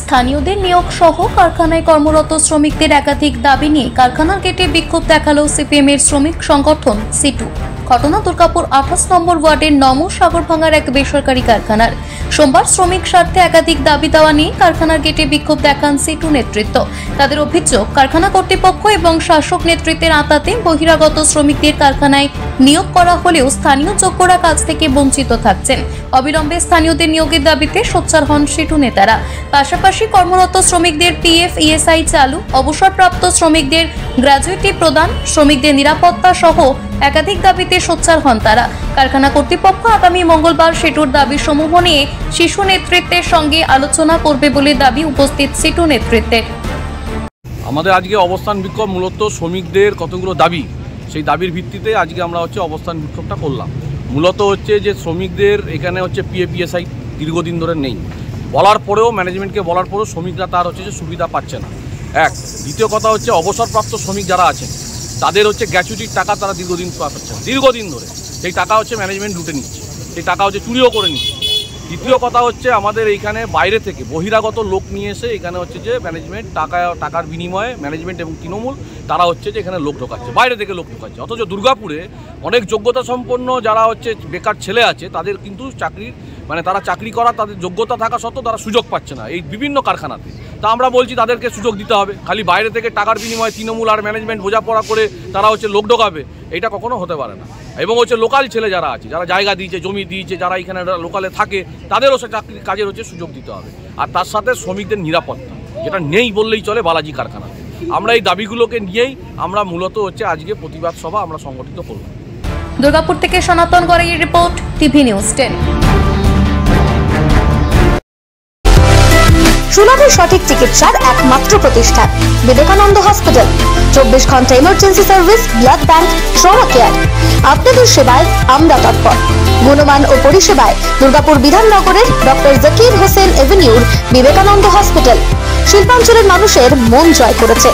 স্থানীয়দের নিয়োগ সহ কারখানায় কর্মরত শ্রমিকদের একাধিক দাবি নিয়ে কারখানার গেটে বিক্ষোভ দেখালো সিপিএম এর শ্রমিক সংগঠন সিটু। ঘটনা দুর্গাপুর 28 নম্বর ওয়ার্ডের সাগরভাঙ্গার এক বেসরকারি কারখানার। সোমবার শ্রমিক স্বার্থে একাধিক দাবি দেওয়া নিয়ে কারখানার গেটে বিক্ষোভ দেখান সিটু নেতৃত্ব। তাদের অভিযোগ, কারখানা কর্তৃপক্ষ এবং শাসক নেতৃত্বের আঁতাতে বহিরাগত শ্রমিকদের কারখানায় নিয়োগ করা হলেও স্থানীয় যোগ্যরা কাজ থেকে বঞ্চিত থাকছেন। অবিলম্বে স্থানীয়দের নিয়োগের দাবিতে সোচ্চার হন সিটু নেতারা। পাশাপাশি কর্মরত শ্রমিকদের পিএফ, ইএসআই চালু, অবসরপ্রাপ্ত শ্রমিকদের গ্র্যাজুইটি প্রদান, শ্রমিকদের নিরাপত্তা সহ একাধিক দাবিতে সোচ্চার হন তারা। কারখানা কর্তৃপক্ষ আগামী মঙ্গলবার সিটুর দাবি সমূহ নিয়ে শিশু নেতৃত্বের সঙ্গে আলোচনা করবে বলে দাবি উপস্থিত সিটু নেতৃত্বের। আমাদের আজকে অবস্থান বিক্ষোভ মূলত শ্রমিকদের কতগুলো দাবি, সেই দাবির ভিত্তিতে আজকে আমরা অবস্থান বিক্ষোভটা করলাম। মূলত যে শ্রমিকদের এখানে পিএফ-ইএসআই দীর্ঘদিন ধরে নেই, বলার পরেও ম্যানেজমেন্টকে বলার পরেও শ্রমিকরা তার যে সুবিধা পাচ্ছে না। এক, দ্বিতীয় কথা অবসরপ্রাপ্ত শ্রমিক যারা আছেন তাদের গ্র্যাচুইটির টাকা তারা দীর্ঘদিন পাচ্ছেন, দীর্ঘদিন ধরে সেই টাকা ম্যানেজমেন্ট লুটে নিচ্ছে, সেই টাকা চুরিও করে নিচ্ছে। তৃতীয় কথা আমাদের এইখানে বাইরে থেকে বহিরাগত লোক নিয়ে এসে এখানে যে ম্যানেজমেন্ট টাকার বিনিময়ে ম্যানেজমেন্ট এবং তৃণমূল তারা যে এখানে লোক ঢোকাচ্ছে, বাইরে থেকে লোক ঢোকাচ্ছে। অথচ দুর্গাপুরে অনেক যোগ্যতা সম্পন্ন যারা বেকার ছেলে আছে তাদের কিন্তু চাকরির তারা চাকরি করা, তাদের যোগ্যতা থাকা সত্ত্বেও তারা সুযোগ পাচ্ছে না এই বিভিন্ন কারখানাতে। তা আমরা বলছি তাদেরকে সুযোগ দিতে হবে। খালি বাইরে থেকে টাকার বিনিময়ে তৃণমূল আর ম্যানেজমেন্ট বোঝাপড়া করে তারা লোক ঢোকাবে, এটা কখনো হতে পারে না। এবং লোকাল ছেলে যারা আছে, যারা জায়গা দিয়েছে, জমি দিয়েছে, যারা এখানে লোকালে থাকে, তাদেরও চাকরির কাজের সুযোগ দিতে হবে। আর তার সাথে শ্রমিকদের নিরাপত্তা, যেটা নেই বললেই চলে বালাজি কারখানাতে। আমরা এই দাবিগুলোকে নিয়েই আমরা মূলত আজকে প্রতিবাদ সভা আমরা সংগঠিত করব। দুর্গাপুর থেকে সনাতন গড়াইয়ের রিপোর্ট, টিভি নিউজ 10। সুলভে সঠিক চিকিৎসার একমাত্র প্রতিষ্ঠান বিবেকানন্দ হসপিটাল। 24 ঘন্টা emergency service, blood bank, trauma care. আপনাদের সেবায় আমরা তৎপর। গুণমান ও পরিষেবায় দুর্গাপুর বিধাননগরের ডক্টর জাকির হোসেন এভিনিউর বিবেকানন্দ হসপিটাল শিল্পাঞ্চলের মানুষের মন জয় করেছে।